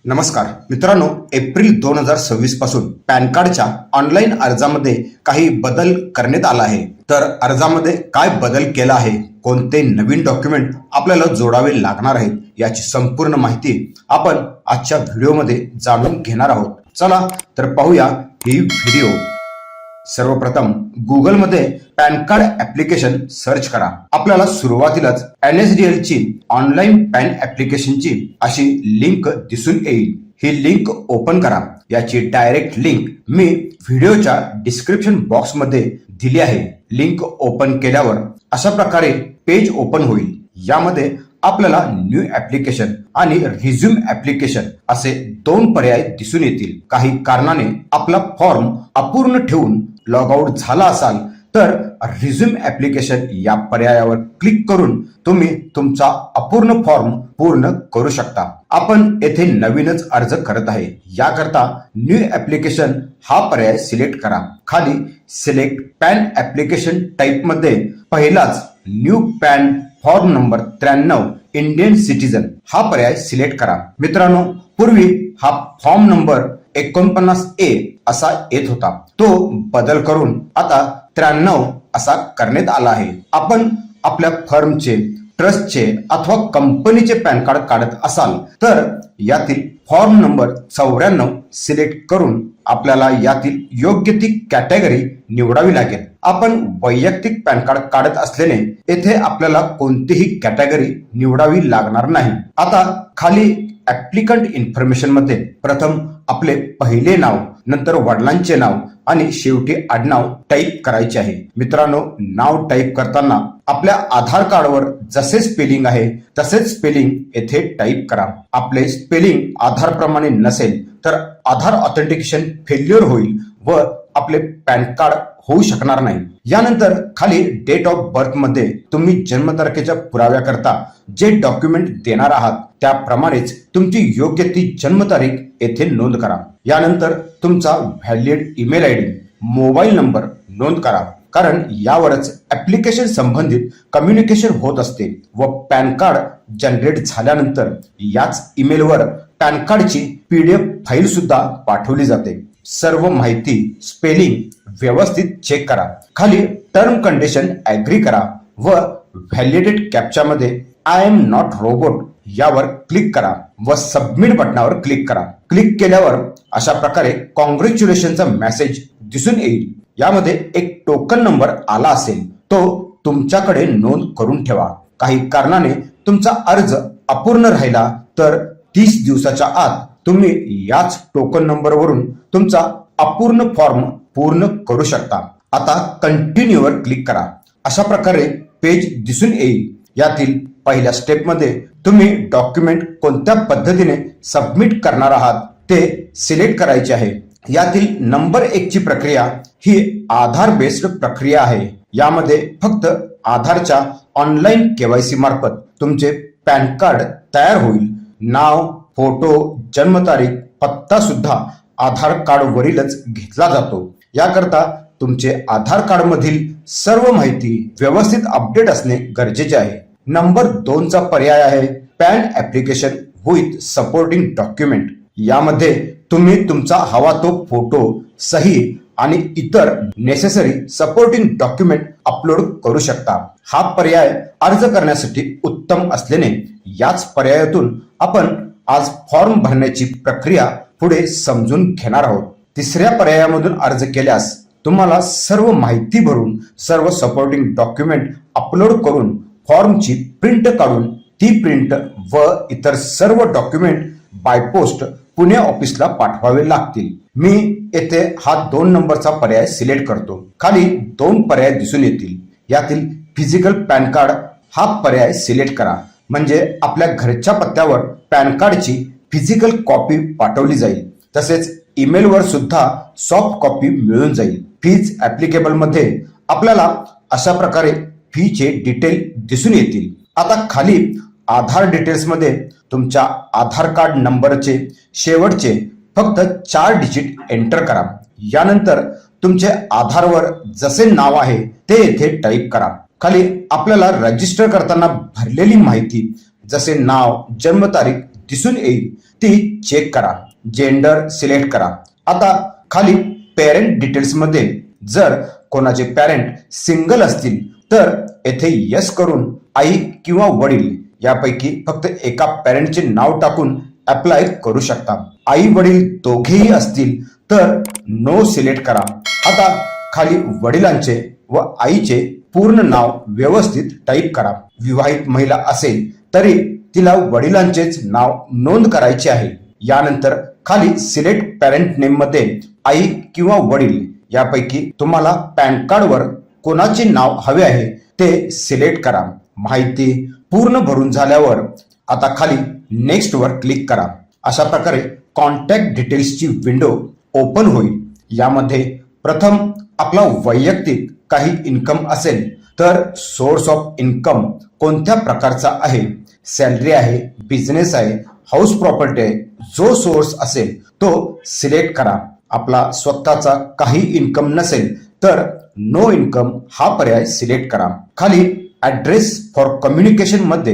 नमस्कार मित्रांनो, एप्रिल 2026 पासून पॅन कार्डच्या ऑनलाईन अर्जामध्ये काही बदल करण्यात आला आहे. तर अर्जामध्ये काय बदल केला आहे, कोणते नवीन डॉक्युमेंट आपल्याला जोडावे लागणार आहेत याची संपूर्ण माहिती आपण आजच्या व्हिडिओमध्ये जाणून घेणार आहोत. चला तर पाहूया ही व्हिडिओ. सर्वप्रथम गुगलमध्ये पॅन कार्ड ऍप्लिकेशन सर्च करा. आपल्याला सुरुवातीलाच NSDL ची ऑनलाईन पॅन ऍप्लिकेशनची अशी लिंक दिसून येईल. ही लिंक ओपन करा. याची डायरेक्ट लिंक मी व्हिडिओच्या डिस्क्रिप्शन बॉक्स मध्ये दिली आहे. लिंक ओपन केल्यावर अशा प्रकारे पेज ओपन होईल. यामध्ये आपल्याला न्यू ऍप्लिकेशन आणि रिझ्यूम ऍप्लिकेशन असे दोन पर्याय दिसून येतील. काही कारणाने आपला फॉर्म अपूर्ण ठेवून लॉग आउट झाला असाल तर रिझ्यूम ऍप्लिकेशन या पर्यायावर क्लिक करून तुम्ही तुमचा अपूर्ण फॉर्म पूर्ण करू शकता. आपण येथे नवीनच अर्ज करत आहे, याकरता न्यू ऍप्लिकेशन हा पर्याय सिलेक्ट करा. खाली सिलेक्ट पॅन ऍप्लिकेशन टाईप मध्ये पहिलाच new pan form number 93 Indian citizen हा पर्याय सिलेक्ट करा. मित्रांनो, पूर्वी हा फॉर्म नंबर 49A असा येत होता. तो बदल करून आता 93 असा करण्यात आला आहे. आपण आपल्या फर्मचे, ट्रस्टचे अथवा कंपनीचे पॅन कार्ड काढत असाल तर यातील फॉर्म नंबर 94 सिलेक्ट करून आपल्याला यातील योग्य ती कॅटेगरी निवडावी लागेल. आपण वैयक्तिक पॅन कार्ड काढत असल्याने येथे आपल्याला कोणतीही कॅटेगरी निवडावी लागणार नाही. आता खाली ऍप्लिकंट इन्फॉर्मेशन मध्ये प्रथम आपले पहिले नाव, नंतर वडिलांचे नाव आणि शेवटी आडनाव टाईप करायचे आहे. मित्रांनो, नाव टाईप करताना आपल्या आधार कार्डवर जसे स्पेलिंग आहे तसेच स्पेलिंग येथे टाईप करा. आपले स्पेलिंग आधार प्रमाणे नसेल तर आधार ऑथेंटिकेशन फेल्युअर होईल व आपले पॅन कार्ड होऊ शकणार नाही. यानंतर खाली डेट ऑफ बर्थ मध्ये तुम्ही जन्मतारखेच्या पुराव्याकरता जे डॉक्युमेंट देणार आहात त्याप्रमाणेच तुमची योग्य ती जन्मतारीख येथे नोंद करा. यानंतर तुमचा valid email ID, mobile number नोंद करा, कारण यावरच ऍप्लिकेशन संबंधित कम्युनिकेशन होत असते व पॅन कार्ड जनरेट झाल्यानंतर याच ईमेलवर पॅन कार्डची PDF फाईल सुद्धा पाठवली जाते. सर्व माहिती स्पेलिंग व्यवस्थित चेक करा. खाली टर्म कंडिशन ऍग्री करा व व्हॅलिडेट कॅप्चा मध्ये आय एम नॉट रोबोट यावर क्लिक करा व सबमिट बटनावर क्लिक करा. क्लिक केल्यावर अशा प्रकारे कॉंग्रॅच्युलेशनचा मेसेज दिसून येईल. यामध्ये एक टोकन नंबर आला असेल तो तुमच्याकडे नोंद करून ठेवा. काही कारणाने तुमचा अर्ज अपूर्ण राहिला तर 30 दिवसाच्या आत तुम्ही याच टोकन नंबरवरून तुमचा अपूर्ण फॉर्म पूर्ण करू शकता. आता कंटिन्यू वर क्लिक करा. अशा प्रकारे पेज दिसून येईल. यातील पहिल्या स्टेप मध्ये तुम्ही डॉक्युमेंट कोणत्या पद्धतीने सबमिट करणार आहात ते सिलेक्ट करायचे आहे. यातील नंबर 1 ची प्रक्रिया ही आधार बेस्ड प्रक्रिया आहे. यामध्ये फक्त आधारच्या ऑनलाईन KYC मार्फत तुमचे पॅन कार्ड तयार होईल. नाव, फोटो, जन्मतारीख, पत्ता सुद्धा आधार कार्ड वरीलच घेतला जातो. याकरता तुमचे आधार कार्ड मधील सर्व माहिती व्यवस्थित अपडेट असणे गरजेचे आहे. नंबर 2 चा पर्याय आहे pan application with supporting document. यामध्ये तुम्ही तुमचा हवा तो फोटो, सही आणि इतर नेसेसरी सपोर्टिंग डॉक्युमेंट अपलोड करू शकता. हा पर्याय अर्ज करण्यासाठी उत्तम असल्याने याच पर्यायातून आपण आज फॉर्म भरण्याची प्रक्रिया पुढे समजून घेणार आहोत. तिसऱ्या पर्यायामधून अर्ज केल्यास तुम्हाला सर्व माहिती भरून सर्व सपोर्टिंग डॉक्युमेंट अपलोड करून फॉर्मची प्रिंट काढून ती प्रिंट व इतर सर्व डॉक्युमेंट बाय पोस्ट पुणे ऑफिसला पाठवावे लागतील. मी येथे हा 2 नंबरचा पर्याय सिलेक्ट करतो. खाली 2 पर्याय दिसून येतील. यातील फिजिकल पॅन कार्ड हा पर्याय सिलेक्ट करा, म्हणजे आपल्या घरच्या पत्त्यावर पॅन कार्डची फिजिकल कॉपी पाठवली जाईल. तसेच ईमेलवर सुद्धा सॉफ्ट कॉपी मिळून जाईल. फीज ऍप्लिकेबल मध्ये आपल्याला अशा प्रकारे फीचे डिटेल दिसून येतील. आता खाली आधार डिटेल्स मध्ये तुमच्या आधार कार्ड नंबरचे शेवटचे फक्त 4 डिजिट एंटर करा. यानंतर तुमचे आधारवर जसे नाव आहे ते येथे टाईप करा. खाली आपल्याला रजिस्टर करताना भरलेली माहिती जसे नाव, जन्मतारीख दिसून येईल. ती चेक करा. जेंडर सिलेक्ट करा. आता खाली पेरेंट डिटेल्स मध्ये जर कोणाचे पॅरेंट सिंगल असतील तर येथे यस करून आई किंवा वडील यापैकी फक्त एका पॅरेंटचे नाव टाकून अप्लाय करू शकता. आई वडील दोघेही असतील तर नो सिलेक्ट करा. आता खाली वडिलांचे व आईचे पूर्ण नाव व्यवस्थित टाईप करा. विवाहित महिला असेल तरी तिला वडिलांचेच नाव नोंद करायचे आहे. यानंतर खाली सिलेक्ट पॅरेंट नेम मध्ये आई किंवा वडील यापैकी तुम्हाला पॅन कार्डवर कोणाचे नाव हवे आहे ते सिलेक्ट करा. माहिती पूर्ण भरून झाल्यावर आता खाली नेक्स्ट वर क्लिक करा. अशा प्रकारे कॉन्टॅक्ट डिटेल्सची विंडो ओपन होईल. यामध्ये प्रथम आपला वैयक्तिक काही इन्कम असेल तर सोर्स ऑफ इन्कम कोणत्या प्रकारचा आहे, सॅलरी आहे, बिझनेस आहे, हाऊस प्रॉपर्टी आहे, जो सोर्स असेल तो सिलेक्ट करा. आपला स्वतःचा काही इन्कम नसेल तर नो इन्कम हा पर्याय सिलेक्ट करा. खाली ऍड्रेस फॉर कम्युनिकेशन मध्ये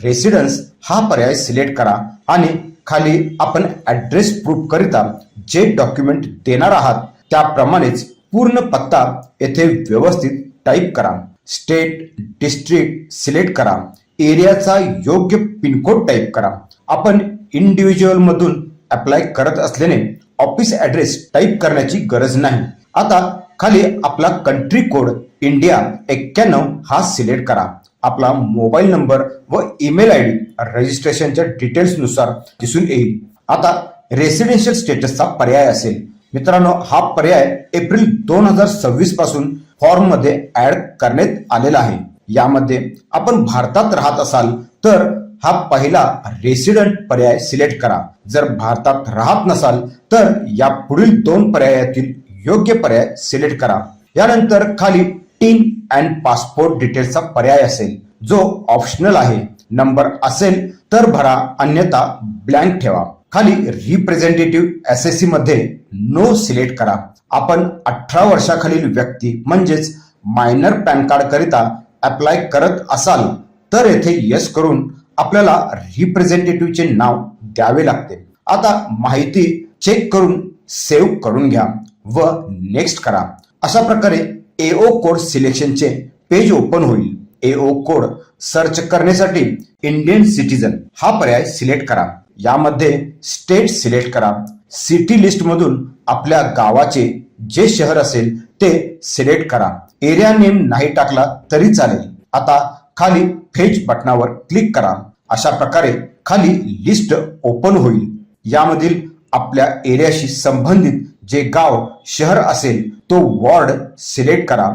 रेसिडेन्स हा पर्याय सिलेक्ट करा आणि खाली आपण ऍड्रेस प्रूफ करिता जे डॉक्युमेंट देणार आहात त्याप्रमाणेच पूर्ण पत्ता येथे व्यवस्थित टाईप करा. स्टेट डिस्ट्रिक्ट सिलेक्ट करा. एरियाचा योग्य पिनकोड टाईप करा. आपण इंडिव्हिज्युअल मधून अप्लाय करत असल्याने ऑफिस ऍड्रेस टाईप करण्याची गरज नाही. आता खाली आपला कंट्री कोड इंडिया 91 हा सिलेक्ट करा. आपला मोबाईल नंबर व ईमेल आय डी रजिस्ट्रेशनच्या डिटेल्स नुसार दिसून येईल. आता रेसिडेन्शियल स्टेटसचा पर्याय असेल. मित्रांनो, हा पर्याय एप्रिल 2026 पासून फॉर्म मध्ये ऍड करण्यात आलेला आहे. यामध्ये आपण भारतात राहत असाल तर हा पहिला रेसिडेंट पर्याय सिलेक्ट करा. जर भारतात राहत नसाल तर या पुढील दोन पर्यायातील योग्य पर्याय सिलेक्ट करा. यानंतर खाली टीन अँड पासपोर्ट डिटेल्सचा पर्याय असेल जो ऑप्शनल आहे. नंबर असेल तर भरा, अन्यथा ब्लँक ठेवा. खाली रिप्रेझेंटेटिव्ह एसएससी मध्ये नो सिलेक्ट करा. आपण 18 वर्षाखालील व्यक्ती म्हणजेच मायनर पॅन कार्ड करिता अप्लाय करत असाल तर येथे यस करून आपल्याला रिप्रेझेंटेटिव्हचे नाव द्यावे लागते. आता माहिती चेक करून सेव्ह करून घ्या व नेक्स्ट करा. अशा प्रकारे एओ कोड सिलेक्शनचे पेज ओपन होईल. एओ कोड सर्च करण्यासाठी इंडियन सिटीजन हा पर्याय सिलेक्ट करा. यामध्ये स्टेट सिलेक्ट करा. सिटी लिस्ट मधून आपल्या गावाचे जे शहर असेल ते सिलेक्ट करा. एरिया नेम नाही टाकला तरी चालेल. आता खाली फेच बटनावर क्लिक करा. अशा प्रकारे खाली लिस्ट ओपन होईल. यामधील आपल्या एरियाशी संबंधित जे गाव शहर असेल तो वॉर्ड सिलेक्ट करा.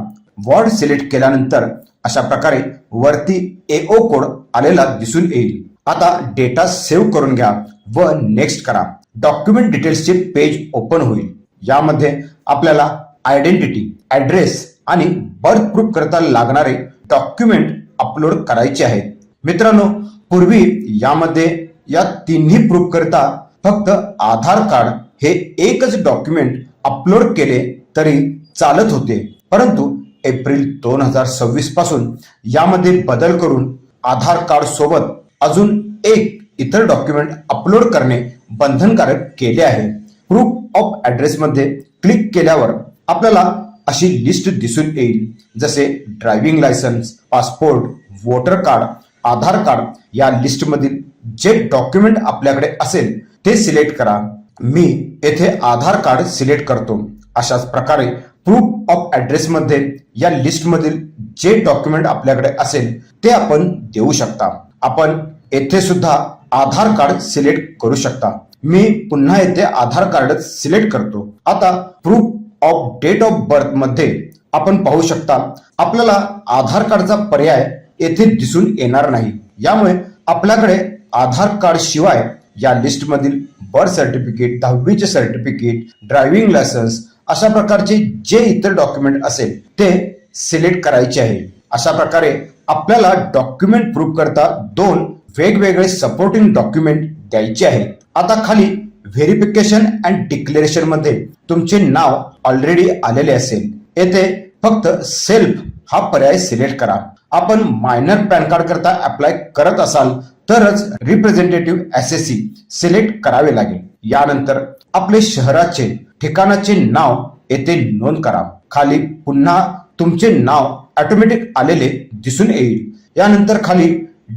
वॉर्ड सिलेक्ट केल्यानंतर अशा प्रकारे वरती एओ कोड आलेला दिसून येईल. आता डेटा सेव्ह करून घ्या व नेक्स्ट करा. डॉक्युमेंट डिटेल्सचे पेज ओपन होईल. यामध्ये आपल्याला आयडेंटिटी, ऍड्रेस आणि बर्थ प्रूफ करता लागणारे डॉक्युमेंट अपलोड करायचे आहेत. मित्रांनो, पूर्वी यामध्ये या तिन्ही प्रूफ करता फक्त आधार कार्ड हे एकच डॉक्युमेंट अपलोड केले तरी चालत होते. परंतु एप्रिल 2026 पासून यामध्ये बदल करून आधार कार्ड सोबत अजून एक इतर डॉक्युमेंट अपलोड करणे बंधनकारक केले आहे. प्रूफ ऑफ ऍड्रेस मध्ये क्लिक केल्यावर आपल्याला अशी लिस्ट दिसून येईल. जसे driving licence, passport, voter card, Aadhaar card या लिस्ट मधील जे डॉक्युमेंट आपल्याकडे असेल ते सिलेक्ट करा. मी येथे आधार कार्ड सिलेक्ट करतो. अशाच प्रकारे प्रूफ ऑफ ऍड्रेस मध्ये या लिस्ट मधील जे डॉक्युमेंट आपल्याकडे असेल ते आपण देऊ शकता. आपण येथे सुद्धा आधार कार्ड सिलेक्ट करू शकता. मी पुन्हा येथे आधार कार्ड सिलेक्ट करतो. आता proof of date of birth मध्ये आपण पाहू शकता आपल्याला आधार कार्डचा पर्याय येथे दिसून येणार नाही. यामुळे आपल्याकडे आधार कार्ड शिवाय या लिस्ट मधील बर्थ सर्टिफिकेट, 10वीचे सर्टिफिकेट, ड्रायव्हिंग लायसन्स अशा प्रकारचे जे इतर डॉक्युमेंट असेल ते सिलेक्ट करायचे आहे. अशा प्रकारे आपल्याला डॉक्युमेंट प्रूफ करता दोन वेगवेगळे सपोर्टिंग डॉक्युमेंट द्यायचे आहेत. आता खाली व्हेरिफिकेशन अँड डिक्लेरेशन मध्ये तुमचे नाव ऑलरेडी आलेले असेल. येथे फक्त सेल्फ हा पर्याय सिलेक्ट करा. आपण मायनर पॅन कार्ड करता अप्लाय करत असाल तरच रिप्रेझेंटेटिव्ह एसएससी सिलेक्ट करावे लागेल. यानंतर आपले शहराचे ठिकाणाचे नाव येथे नोंद करा. खाली पुन्हा तुमचे नाव ऑटोमॅटिक आलेले दिसून येईल. यानंतर खाली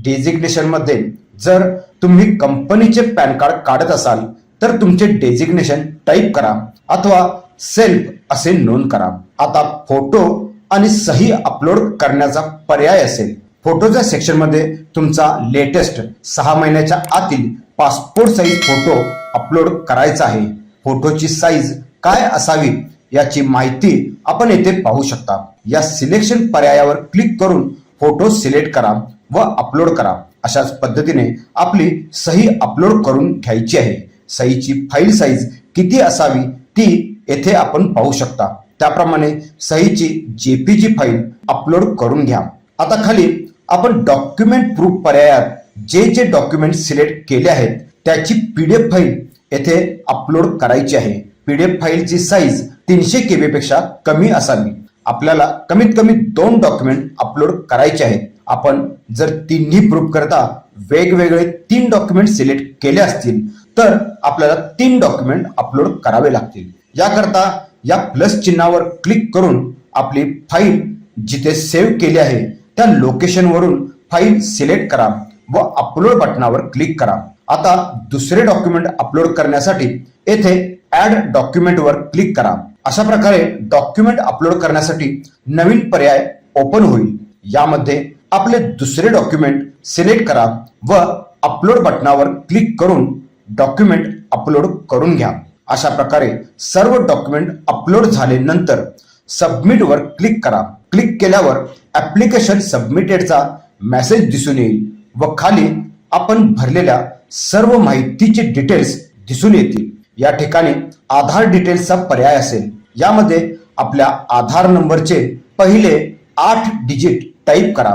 डेझिग्नेशन मध्ये जर तुम्ही कंपनीचे पॅन कार्ड काढत असाल तर तुमचे डेझिग्नेशन टाईप करा अथवा सेल्फ असे नोंद करा. आता फोटो आणि सही अपलोड करण्याचा पर्याय असेल. फोटोच्या सेक्शन मध्ये तुमचा लेटेस्ट 6 महिन्याच्या आतील पासपोर्ट साईज फोटो अपलोड करायचा आहे. फोटोची साईज काय असावी याची माहिती आपण येथे पाहू शकता. या सिलेक्शन पर्यायावर क्लिक करून फोटो सिलेक्ट करा व अपलोड करा. अशाच पद्धतीने आपली सही अपलोड करून घ्यायची आहे. सहीची फाईल साईज किती असावी ती येथे आपण पाहू शकता. त्याप्रमाणे सहीची जेपीजी फाईल अपलोड करून घ्या. आता खाली आपण डॉक्युमेंट प्रूफ पर्यायात जे डॉक्युमेंट सिलेक्ट केले आहेत त्याची पीडीएफ फाईल येथे अपलोड करायची आहे. पीडीएफ फाईलची साईज 300 KB पेक्षा कमी असावी. आपल्याला कमीत कमी 2 डॉक्युमेंट अपलोड करायचे आहेत. आपण जर तिन्ही प्रूफ करता वेगवेगळे 3 डॉक्युमेंट सिलेक्ट केले असतील तर आपल्याला 3 डॉक्युमेंट अपलोड करावे लागतील. याकरता या प्लस चिन्हावर क्लिक करून आपली फाईल जिथे सेव्ह केली आहे त्या लोकेशन वरून फाईल सिलेक्ट करा व अपलोड बटनावर क्लिक करा. आता दुसरे डॉक्युमेंट अपलोड करण्यासाठी येथे ऍड डॉक्युमेंट वर क्लिक करा. अशा प्रकारे डॉक्युमेंट अपलोड करण्यासाठी नवीन पर्याय ओपन होईल. यामध्ये आपले दुसरे डॉक्युमेंट सिलेक्ट करा व अपलोड बटनावर क्लिक करून डॉक्युमेंट अपलोड करून घ्या. अशा प्रकारे सर्व डॉक्युमेंट अपलोड झाल्यानंतर सबमिट वर क्लिक करा. क्लिक केल्यावर ऍप्लिकेशन सबमिटेडचा मेसेज दिसून येईल व खाली आपण भरलेल्या सर्व माहितीचे डिटेल्स दिसून येतील. या ठिकाणी आधार डिटेल्सचा पर्याय असेल. यामध्ये आपल्या आधार नंबरचे पहिले 8 डिजिट टाईप करा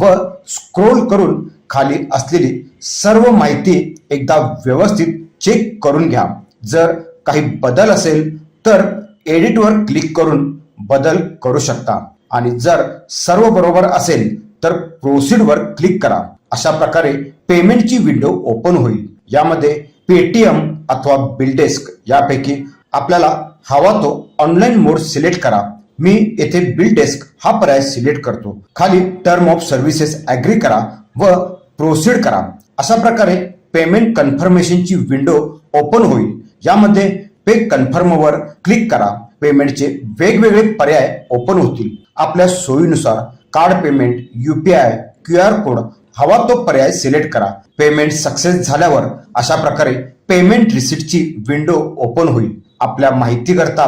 व स्क्रोल करून खाली असलेली सर्व माहिती एकदा व्यवस्थित चेक करून घ्या. जर काही बदल असेल तर एडिट वर क्लिक करून बदल करू शकता आणि जर सर्व बरोबर असेल तर प्रोसीड वर क्लिक करा. अशा प्रकारे पेमेंटची विंडो ओपन होईल. यामध्ये पेटीएम अथवा बिलडेस्क यापैकी आपल्याला हवा तो ऑनलाईन मोड सिलेक्ट करा. मी येथे बिलडेस्क हा पर्याय सिलेक्ट करतो. खाली टर्म ऑफ सर्व्हिसेस ऍग्री करा व प्रोसीड करा. अशा प्रकारे पेमेंट कन्फर्मेशनची विंडो ओपन होईल. यामध्ये पे कन्फर्म वर क्लिक करा. पेमेंटचे वेगवेगळे पर्याय ओपन होतील. आपल्या सोयीनुसार card payment, UPI, QR code हवा तो पर्याय सिलेक्ट करा. पेमेंट सक्सेस झाल्यावर अशा प्रकारे पेमेंट रिसिप्टची विंडो ओपन होईल. आपल्या माहिती करता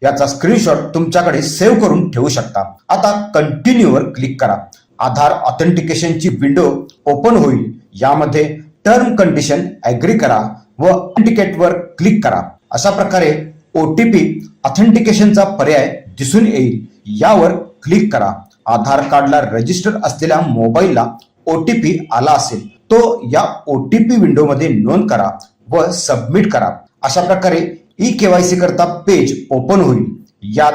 याचा स्क्रीनशॉट तुमच्याकडे सेव्ह करून ठेवू शकता. आता कंटिन्यू वर क्लिक करा. आधार ऑथेंटिकेशनची विंडो ओपन होईल. यामध्ये टर्म कंडिशन ऍग्री करा व ऑथेंटिकेट वर क्लिक करा. अशा प्रकारे OTP ऑथेंटिकेशनचा पर्याय दिसून येईल. यावर क्लिक करा. आधार कार्डला रजिस्टर असलेल्या मोबाईलला OTP आला असेल तो या OTP विंडोमध्ये नोंद करा व सबमिट करा. अशा प्रकारे KYC करता पेज ओपन होईल. यात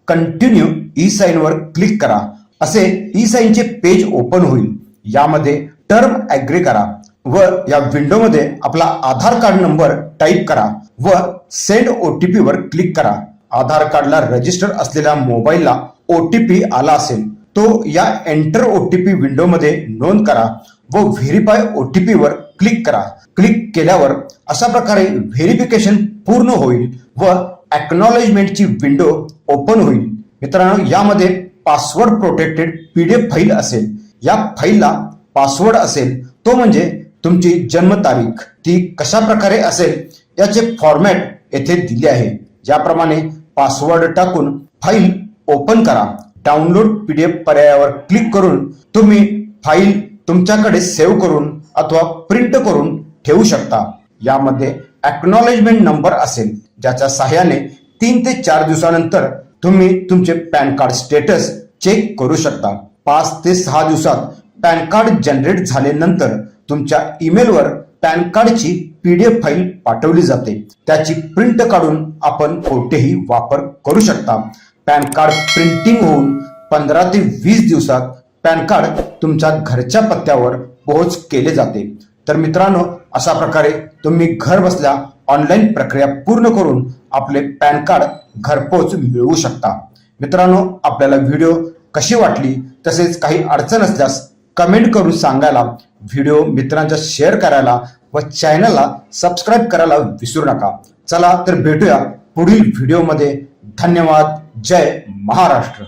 कंटिन्यू साइन वर क्लिक करा. असे साइनचे पेज ओपन होईल. यामध्ये टर्म ऍग्री करा व या विंडोमध्ये आपला आधार कार्ड नंबर टाईप करा व सेंड OTP वर क्लिक करा. आधार कार्डला रजिस्टर असलेल्या मोबाईलला OTP आला असेल तो या एंटर OTP विंडोमध्ये नोंद करा व व्हेरीफाय OTP वर क्लिक करा. क्लिक केल्यावर अशा प्रकारे व्हेरिफिकेशन पूर्ण होईल व एक्नॉलेजमेंटची विंडो ओपन होईल. मित्रांनो, यामध्ये पासवर्ड प्रोटेक्टेड PDF फाईल असेल. या फाईलला पासवर्ड असेल तो म्हणजे तुमची जन्मतारीख, ती कशा प्रकारे असेल याचे फॉर्मॅट येथे दिले आहे. ज्याप्रमाणे पासवर्ड टाकून फाईल ओपन करा. डाउनलोड PDF पर्यायावर क्लिक करून तुम्ही फाईल तुमच्याकडे सेव्ह करून अथवा प्रिंट करून ठेवू शकता. यामध्ये एक्नॉलेजमेंट नंबर असेल ज्याच्या सहाय्याने 3 ते 4 दिवसानंतर तुम्ही तुमचे पॅन कार्ड स्टेटस चेक करू शकता. 5 ते 6 दिवसात पॅन कार्ड जनरेट झाल्यानंतर तुमच्या ईमेलवर पॅन कार्डची PDF फाईल पाठवली जाते. त्याची प्रिंट काढून आपण कोठेही वापर करू शकता. पॅन कार्ड प्रिंटिंग होऊन 15 ते 20 दिवसात पॅन कार्ड तुमच्या घरच्या पत्त्यावर पोहोच केले जाते। तर मित्रांनो, अशा प्रकारे तुम्ही घर बसल्या ऑनलाईन प्रक्रिया पूर्ण करून आपले पॅन कार्ड घरपोच मिळवू शकता। मित्रांनो, आपल्याला व्हिडिओ कशी वाटली तसेच काही अडचण असल्यास कमेंट करून सांगायला, व्हिडिओ मित्रांच्या शेअर करायला व चॅनलला सबस्क्राईब करायला विसरू नका। चला तर भेटूया पुढील व्हिडिओमध्ये। धन्यवाद। जय महाराष्ट्र।